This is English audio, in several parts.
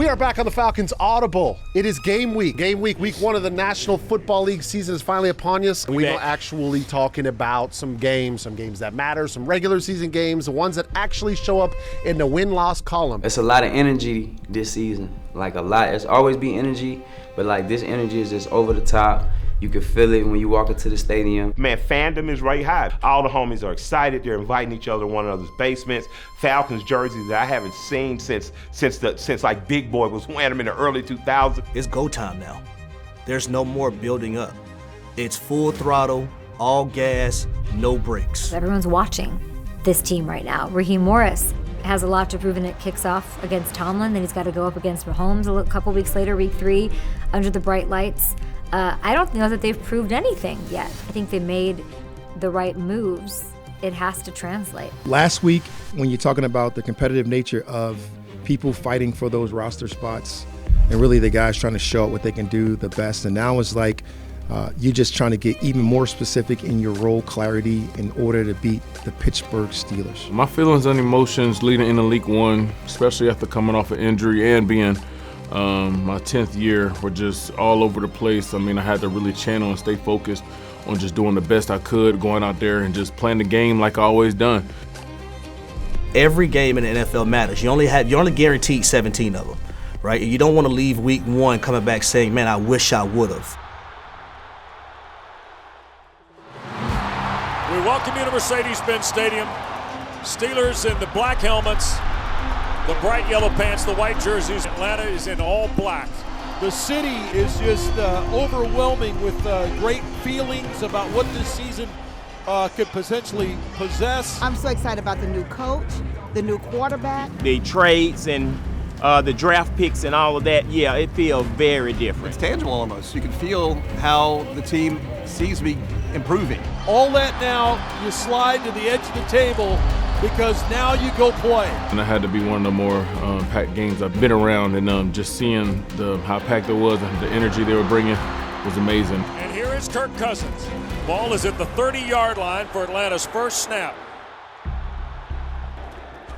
We are back on the Falcons Audible. It is game week. Week one of the National Football League season is finally upon us. We are actually talking about some games that matter, some regular season games, the ones that actually show up in the win-loss column. It's a lot of energy this season, like a lot. It's always be energy, but like this energy is just over the top. You can feel it when you walk into the stadium. Man, fandom is right high. All the homies are excited. They're inviting each other to one another's basements. Falcons jerseys that I haven't seen since like Big Boy was wearing them in the early 2000s. It's go time now. There's no more building up. It's full throttle, all gas, no brakes. Everyone's watching this team right now. Raheem Morris has a lot to prove, and it kicks off against Tomlin. Then he's got to go up against Mahomes a couple weeks later, week 3, under the bright lights. I don't know that they've proved anything yet. I think they made the right moves. It has to translate. Last week, when you're talking about the competitive nature of people fighting for those roster spots and really the guys trying to show what they can do the best, and now it's like you're just trying to get even more specific in your role clarity in order to beat the Pittsburgh Steelers. My feelings and emotions leading into Week 1, especially after coming off an injury and being my 10th year, were just all over the place. I mean, I had to really channel and stay focused on just doing the best I could, going out there and just playing the game like I always done. Every game in the NFL matters. You're only guaranteed 17 of them, right? And you don't want to leave Week 1 coming back saying, man, I wish I would have. We welcome you to Mercedes-Benz Stadium. Steelers in the black helmets, the bright yellow pants, the white jerseys. Atlanta is in all black. The city is just overwhelming with great feelings about what this season could potentially possess. I'm so excited about the new coach, the new quarterback. The trades and the draft picks and all of that, yeah, it feels very different. It's tangible almost. You can feel how the team seems to be improving. All that now, you slide to the edge of the table because now you go play. And I had to be one of the more packed games I've been around, and just seeing how packed it was and the energy they were bringing was amazing. And here is Kirk Cousins. Ball is at the 30-yard line for Atlanta's first snap.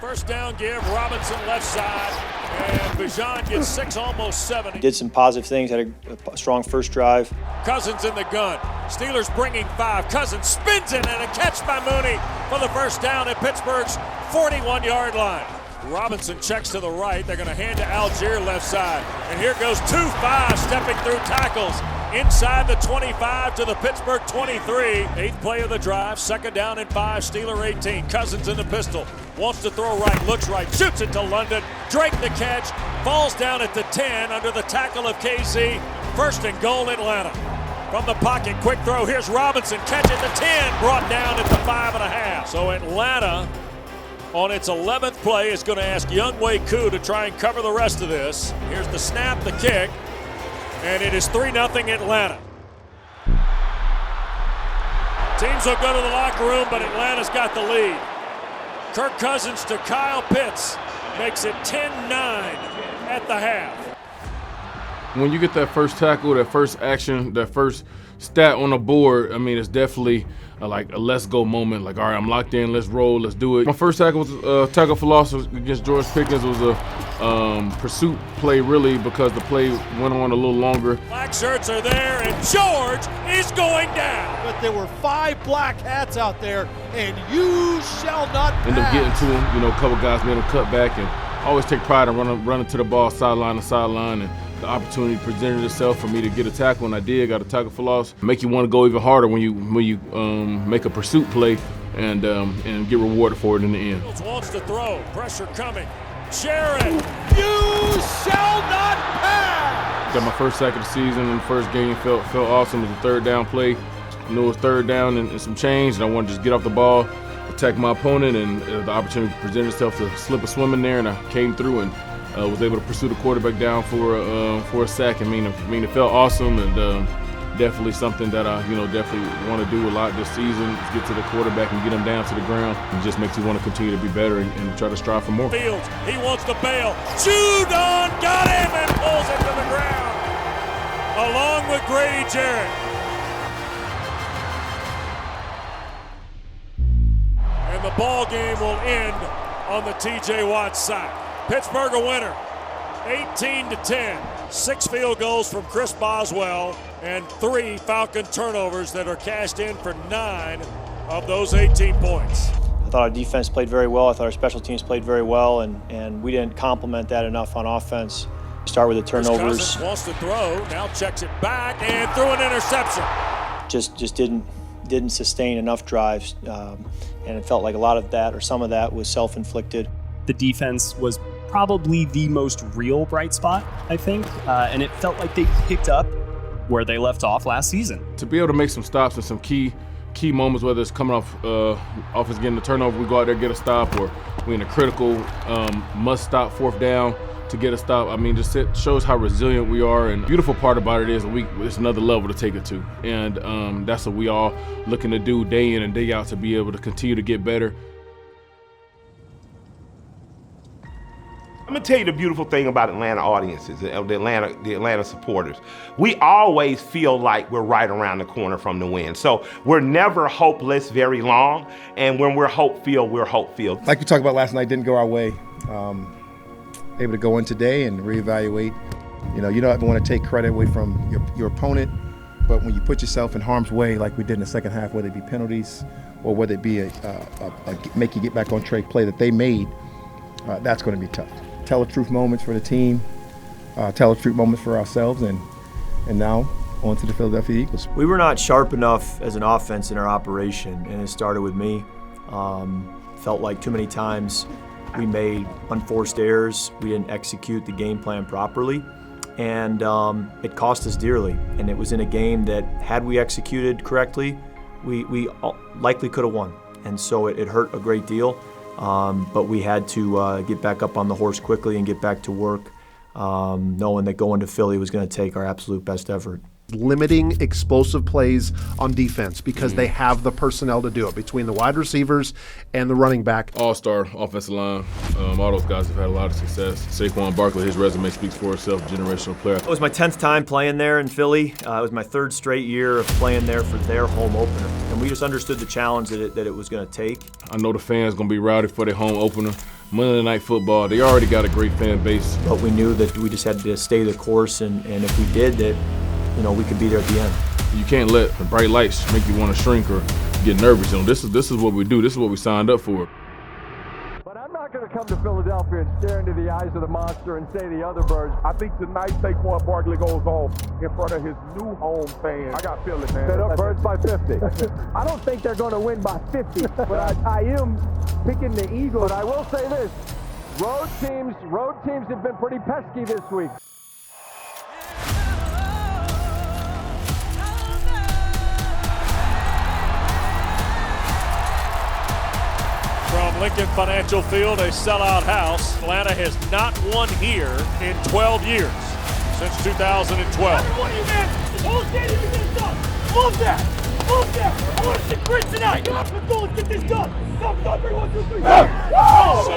First down give, Robinson left side, and Bijan gets 6, almost 7. Did some positive things, had a strong first drive. Cousins in the gun. Steelers bringing 5. Cousins spins it, and a catch by Mooney for the first down at Pittsburgh's 41-yard line. Robinson checks to the right. They're going to hand to Algier left side. And here goes 2-5 stepping through tackles inside the 25 to the Pittsburgh 23. 8th play of the drive, 2nd down and 5, Steeler 18. Cousins in the pistol. Wants to throw right, looks right, shoots it to London. Drake the catch, falls down at the 10 under the tackle of KC. 1st and goal, Atlanta. From the pocket, quick throw. Here's Robinson, catch at the 10, brought down at the 5.5. So Atlanta, on its 11th play, is going to ask Younghoe Koo to try and cover the rest of this. Here's the snap, the kick, and it is 3-0 Atlanta. Teams will go to the locker room, but Atlanta's got the lead. Kirk Cousins to Kyle Pitts makes it 10-9 at the half. When you get that first tackle, that first action, that first stat on the board, I mean, it's definitely like a let's go moment. Like, all right, I'm locked in, let's roll, let's do it. My first tackle was tackle for loss against George Pickens. It was a pursuit play, really, because the play went on a little longer. Black shirts are there, and George is going down. But there were 5 black hats out there, and you shall not pass. End up getting to him, a couple guys made him cut back, and I always take pride in running to the ball sideline to sideline, and the opportunity presented itself for me to get a tackle, and I did. Got a tackle for loss. Make you want to go even harder when you make a pursuit play and get rewarded for it in the end. Wants to throw, pressure coming. Sharon, you shall not pass. Got my first sack of the season in the first game. Felt awesome. It was a 3rd down play. I knew it was 3rd down and some change, and I wanted to just get off the ball, attack my opponent, and the opportunity presented itself to slip a swim in there, and I came through and was able to pursue the quarterback down for a sack. I mean, it felt awesome, and definitely something that I definitely want to do a lot this season, is get to the quarterback and get him down to the ground. It just makes you want to continue to be better and try to strive for more. Fields, he wants to bail. Judon got him and pulls it to the ground, along with Grady Jarrett. And the ball game will end on the T.J. Watt sack. Pittsburgh a winner. 18-10. 6 field goals from Chris Boswell and 3 Falcon turnovers that are cashed in for 9 of those 18 points. I thought our defense played very well. I thought our special teams played very well, and we didn't complement that enough on offense. Start with the turnovers. Cousins wants to throw, now checks it back and threw an interception. Just didn't sustain enough drives, and it felt like a lot of that, or some of that, was self-inflicted. The defense was probably the most real bright spot, I think, and it felt like they picked up where they left off last season. To be able to make some stops in some key moments, whether it's coming off us getting the turnover, we go out there get a stop, or we in a critical must-stop 4th down to get a stop. I mean, just it shows how resilient we are. And the beautiful part about it is it's another level to take it to, and that's what we all looking to do day in and day out, to be able to continue to get better. I'm gonna tell you the beautiful thing about Atlanta audiences, the Atlanta supporters. We always feel like we're right around the corner from the win. So we're never hopeless very long, and when we're hope-filled, we're hope-filled. Like we talked about last night, didn't go our way. Able to go in today and reevaluate. You don't ever want to take credit away from your opponent, but when you put yourself in harm's way, like we did in the second half, whether it be penalties or whether it be a make you get back on track play that they made, that's going to be tough. Tell the truth moments for the team, tell the truth moments for ourselves, and now on to the Philadelphia Eagles. We were not sharp enough as an offense in our operation, and it started with me. Felt like too many times we made unforced errors. We didn't execute the game plan properly, and it cost us dearly. And it was in a game that, had we executed correctly, we likely could have won. And so it hurt a great deal, but we had to get back up on the horse quickly and get back to work, knowing that going to Philly was going to take our absolute best effort. Limiting explosive plays on defense because they have the personnel to do it, between the wide receivers and the running back. All-star offensive line. All those guys have had a lot of success. Saquon Barkley, his resume speaks for itself, generational player. It was my 10th time playing there in Philly. It was my 3rd straight year of playing there for their home opener. And we just understood the challenge that it was going to take. I know the fans going to be rowdy for their home opener. Monday Night Football, they already got a great fan base. But we knew that we just had to stay the course, and if we did, that we could be there at the end. You can't let the bright lights make you want to shrink or get nervous. This is what we do. This is what we signed up for. But I'm not going to come to Philadelphia and stare into the eyes of the monster and say the other birds. I think tonight Saquon Barkley goes home in front of his new home fans. I got feeling, man. Set up birds by 50. I don't think they're going to win by 50, but I am picking the Eagles. But I will say this: road teams have been pretty pesky this week. From Lincoln Financial Field, a sellout house. Atlanta has not won here in 12 years, since 2012. Every one of you men, the whole stadium is getting done. Move that! Move that! I want to see grit tonight! Let's go and get this done! Go, 3, 1, 2, 3. So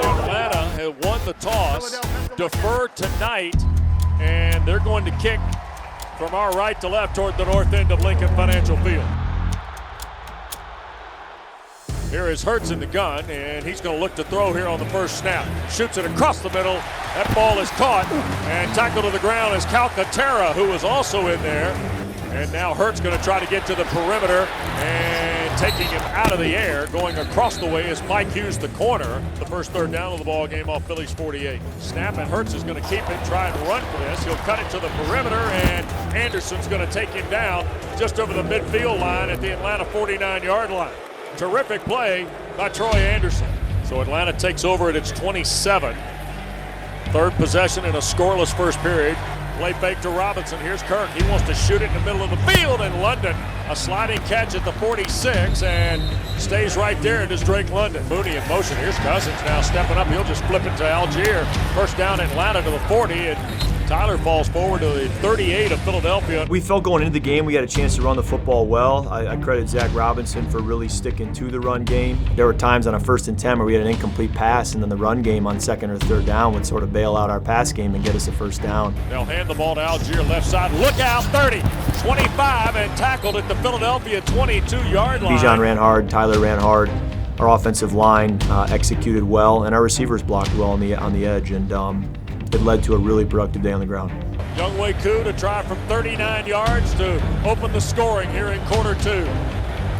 Atlanta had won the toss, deferred tonight, and they're going to kick from our right to left toward the north end of Lincoln Financial Field. Here is Hurts in the gun, and he's going to look to throw here on the first snap. Shoots it across the middle. That ball is caught and tackled to the ground is Calcaterra, who was also in there. And now Hurts going to try to get to the perimeter, and taking him out of the air, going across the way is Mike Hughes, the corner. The first 3rd down of the ball game off Philly's 48. Snap, and Hurts is going to keep it, try and run for this. He'll cut it to the perimeter, and Anderson's going to take him down just over the midfield line at the Atlanta 49-yard line. Terrific play by Troy Anderson. So Atlanta takes over at its 27. 3rd possession in a scoreless first period. Play fake to Robinson. Here's Kirk. He wants to shoot it in the middle of the field in London. A sliding catch at the 46 and stays right there. It is Drake London. Mooney in motion. Here's Cousins now stepping up. He'll just flip it to Algier. First down Atlanta to the 40, and Tyler falls forward to the 38 of Philadelphia. We felt going into the game we had a chance to run the football well. I credit Zach Robinson for really sticking to the run game. There were times on a 1st and 10 where we had an incomplete pass, and then the run game on 2nd or 3rd down would sort of bail out our pass game and get us a first down. They'll hand the ball to Algier, left side. Look out, 30, 25, and tackled at the Philadelphia 22-yard line. Bijan ran hard, Tyler ran hard. Our offensive line executed well, and our receivers blocked well on the edge. And it led to a really productive day on the ground. Younghoe Koo to try from 39 yards to open the scoring here in quarter 2.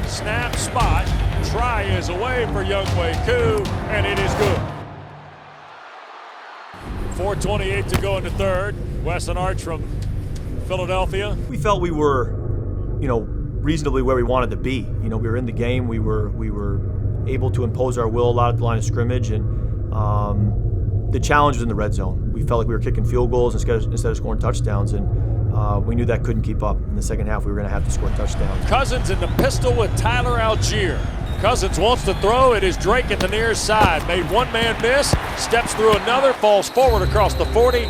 Snap, spot, try is away for Younghoe Koo, and it is good. 4:28 to go in the third. Weston Arch from Philadelphia. We felt we were, reasonably where we wanted to be. We were in the game. We were able to impose our will a lot at the line of scrimmage, and the challenge was in the red zone. We felt like we were kicking field goals instead of scoring touchdowns, and we knew that couldn't keep up. In the second half, we were going to have to score touchdowns. Cousins in the pistol with Tyler Algier. Cousins wants to throw. It is Drake at the near side. Made one man miss, steps through another, falls forward across the 40.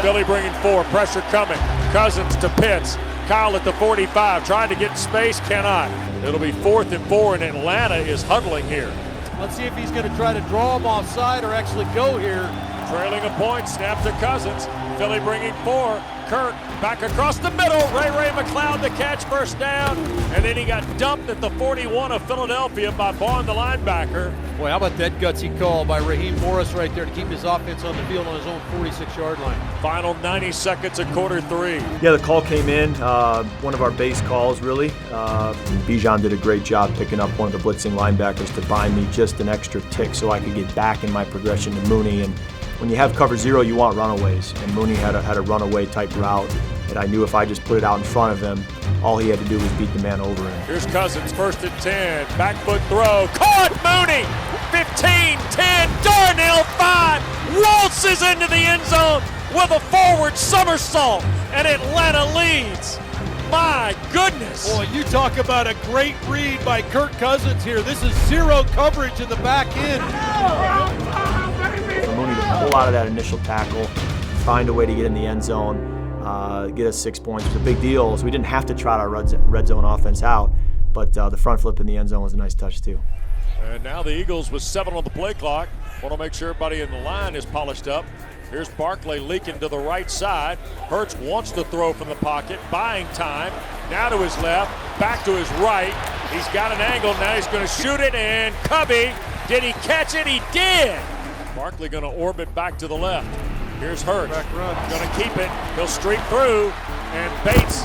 Philly bringing 4, pressure coming. Cousins to Pitts. Kyle at the 45, trying to get in space, cannot. It'll be 4th and 4, and Atlanta is huddling here. Let's see if he's going to try to draw him offside or actually go here. Trailing a point, snap to Cousins. Philly bringing 4. Kirk back across the middle. Ray McLeod the catch, first down. And then he got dumped at the 41 of Philadelphia by Vaughn, the linebacker. Boy, how about that gutsy call by Raheem Morris right there to keep his offense on the field on his own 46-yard line. Final 90 seconds of quarter 3. Yeah, the call came in, one of our base calls, really. Bijan did a great job picking up one of the blitzing linebackers to buy me just an extra tick so I could get back in my progression to Mooney. And when you have cover 0, you want runaways, and Mooney had a runaway type route that I knew if I just put it out in front of him, all he had to do was beat the man over him. Here's Cousins, 1st and 10, back foot throw, caught Mooney, 15, 10, Darnell 5, waltzes into the end zone with a forward somersault, and Atlanta leads. My goodness. Boy, you talk about a great read by Kirk Cousins here. This is 0 coverage in the back end. For Mooney to pull out of that initial tackle, find a way to get in the end zone, get us 6 points. It was a big deal. So we didn't have to trot our red zone offense out, but the front flip in the end zone was a nice touch too. And now the Eagles with 7 on the play clock. Want to make sure everybody in the line is polished up. Here's Barkley leaking to the right side. Hurts wants to throw from the pocket, buying time. Now to his left, back to his right. He's got an angle, now he's going to shoot it, and Cubby, did he catch it? He did! Barkley going to orbit back to the left. Here's Hurts, going to keep it. He'll streak through, and Bates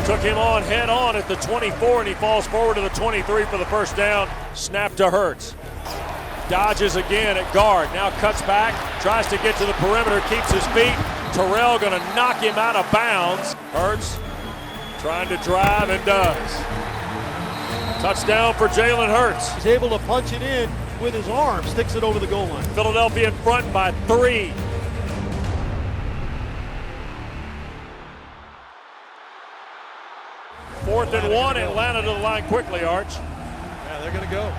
took him on head on at the 24, and he falls forward to the 23 for the first down. Snap to Hurts. Dodges again at guard, now cuts back, tries to get to the perimeter, keeps his feet. Terrell going to knock him out of bounds. Hurts trying to drive and does. Touchdown for Jalen Hurts. He's able to punch it in with his arm, sticks it over the goal line. Philadelphia in front by 3. Fourth and 1, Atlanta to the line quickly, Arch. Yeah, they're going to go.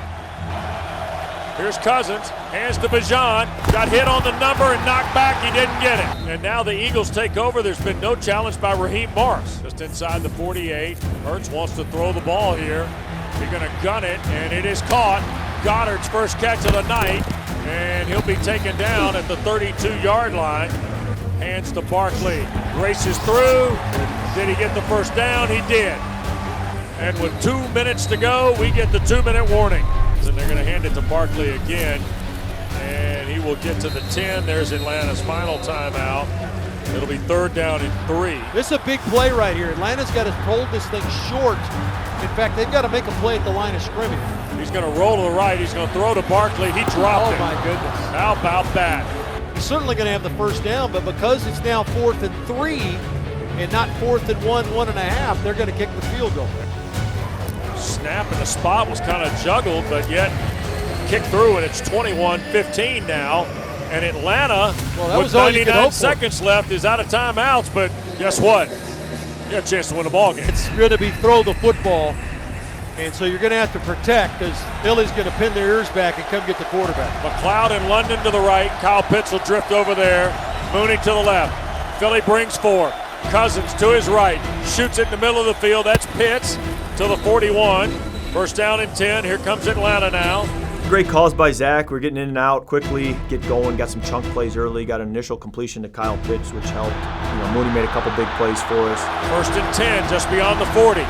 Here's Cousins, hands to Bijan, got hit on the number and knocked back, he didn't get it. And now the Eagles take over. There's been no challenge by Raheem Morris. Just inside the 48, Hurts wants to throw the ball here. He's gonna gun it, and it is caught. Goddard's first catch of the night, and he'll be taken down at the 32-yard line. Hands to Barkley, races through. Did he get the first down? He did. And with 2 minutes to go, we get the 2-minute warning. And they're going to hand it to Barkley again, and he will get to the 10. There's Atlanta's final timeout. It'll be 3rd down and 3. This is a big play right here. Atlanta's got to hold this thing short. In fact, they've got to make a play at the line of scrimmage. He's going to roll to the right. He's going to throw to Barkley. He dropped it. Oh, my goodness. How about that? He's certainly going to have the first down, but because it's now 4th and 3 and not 4th and 1.5, they're going to kick the field goal. Snap in the spot was kind of juggled, but yet kicked through, and it's 21-15 now. And Atlanta, with 99 seconds left, is out of timeouts, but guess what? You got a chance to win the ball game. It's going to be throw the football, and so you're going to have to protect because Philly's going to pin their ears back and come get the quarterback. McLeod and London to the right. Kyle Pitts will drift over there. Mooney to the left. Philly brings 4. Cousins to his right. Shoots it in the middle of the field. That's Pitts to the 41. First down and 10. Here comes Atlanta now. Great calls by Zach. We're getting in and out quickly, get going, got some chunk plays early, got an initial completion to Kyle Pitts, which helped. Mooney made a couple big plays for us. First and 10, just beyond the 40.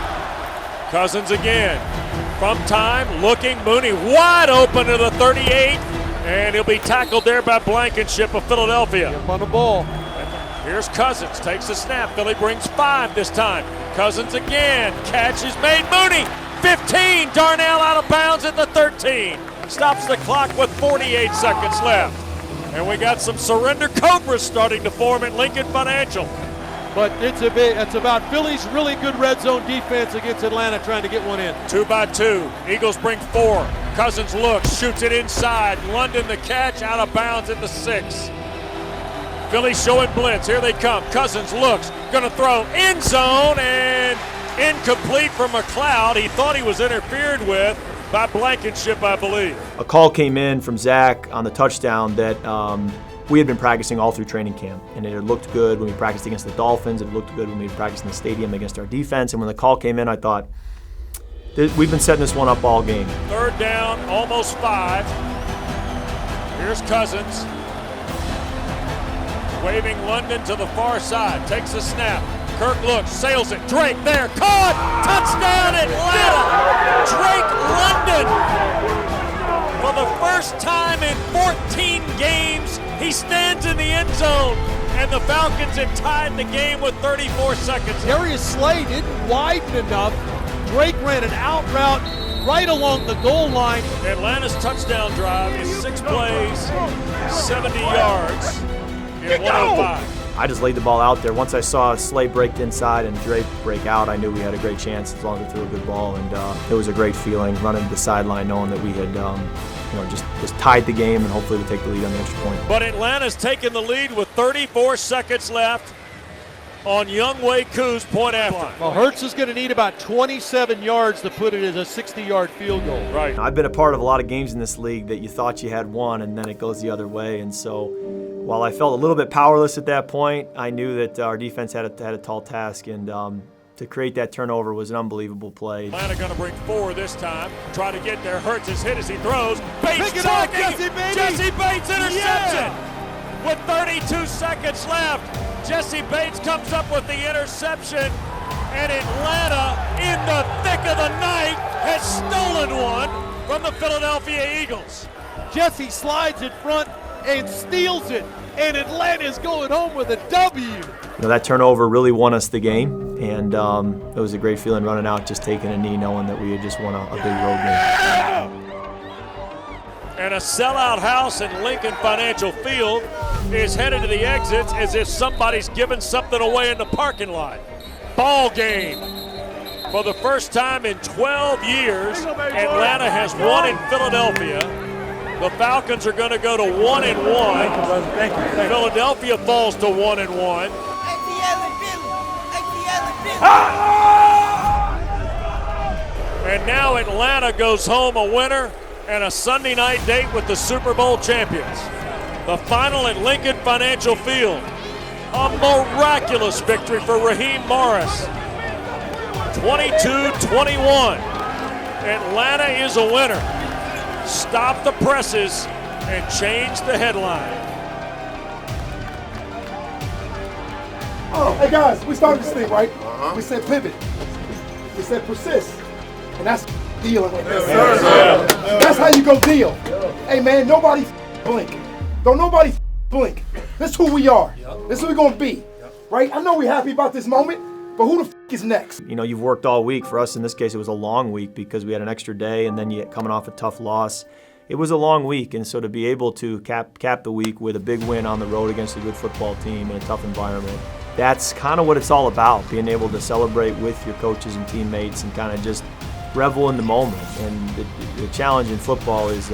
Cousins again. From time, looking, Mooney wide open to the 38. And he'll be tackled there by Blankenship of Philadelphia. Up on the ball. Here's Cousins, takes the snap. Philly brings 5 this time. Cousins again, catch is made. Mooney, 15. Darnell out of bounds at the 13. Stops the clock with 48 seconds left. And we got some surrender cobras starting to form at Lincoln Financial. But it's about Philly's really good red zone defense against Atlanta trying to get one in. 2 by 2. Eagles bring 4. Cousins looks, shoots it inside. London the catch, out of bounds at the 6. Philly showing blitz. Here they come. Cousins looks, gonna throw end zone and incomplete for McLeod. He thought he was interfered with by Blankenship, I believe. A call came in from Zach on the touchdown that we had been practicing all through training camp, and it had looked good when we practiced against the Dolphins. It looked good when we practiced in the stadium against our defense. And when the call came in, I thought, we've been setting this one up all game. 3rd down, almost 5. Here's Cousins. Waving London to the far side. Takes a snap. Kirk looks, sails it. Drake there. Caught! Touchdown Atlanta! Drake London! For the first time in 14 games, he stands in the end zone. And the Falcons have tied the game with 34 seconds. Darius Slay didn't widen enough. Drake ran an out route right along the goal line. Atlanta's touchdown drive is 6 plays, 70 yards. In 105. I just laid the ball out there. Once I saw Slay break inside and Drake break out, I knew we had a great chance as long as we threw a good ball. And it was a great feeling running to the sideline knowing that we had just tied the game and hopefully we take the lead on the extra point. But Atlanta's taken the lead with 34 seconds left on Younghoe Koo's point after. Well, Hurts is going to need about 27 yards to put it as a 60-yard field goal. Right. I've been a part of a lot of games in this league that you thought you had won and then it goes the other way. And so while I felt a little bit powerless at that point, I knew that our defense had a tall task, and to create that turnover was an unbelievable play. Atlanta going to bring 4 this time. Try to get there. Hurts is hit as he throws. Bates pick it up, Jesse Bates! Jesse Bates interception! Yeah. With 32 seconds left, Jesse Bates comes up with the interception, and Atlanta, in the thick of the night, has stolen one from the Philadelphia Eagles. Jesse slides in front and steals it, and Atlanta's going home with a W. That turnover really won us the game, and it was a great feeling running out, just taking a knee, knowing that we had just won a big road game. And a sellout house in Lincoln Financial Field is headed to the exits as if somebody's giving something away in the parking lot. Ball game. For the first time in 12 years, Atlanta has won in Philadelphia. The Falcons are going to go to 1-1. Thank you. Philadelphia falls to 1-1. And now Atlanta goes home a winner and a Sunday night date with the Super Bowl champions. The final at Lincoln Financial Field. A miraculous victory for Raheem Morris. 22-21. Atlanta is a winner. Stop the presses and change the headline. Oh, hey guys, we started this thing, right? We said pivot. We said persist. And that's dealing with this. That's how you go deal. Hey man, nobody blink. Don't nobody blink. This is who we are. This is who we're gonna be. Right? I know we're happy about this moment, but who the is next? You've worked all week. For us in this case, it was a long week because we had an extra day and then you coming off a tough loss. It was a long week, and so to be able to cap the week with a big win on the road against a good football team in a tough environment, that's kind of what it's all about, being able to celebrate with your coaches and teammates and kind of just revel in the moment. And the challenge in football is,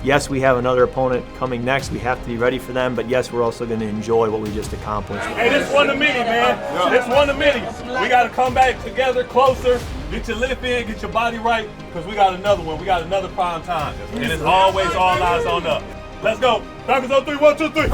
yes, we have another opponent coming next. We have to be ready for them, but yes, we're also going to enjoy what we just accomplished. Hey, this one of many, man. This one of many. We got to come back together, closer, get your lip in, get your body right, because we got another one. We got another prime time. And it's always all eyes on us. Let's go. Falcons on 3, 1, 2, 3.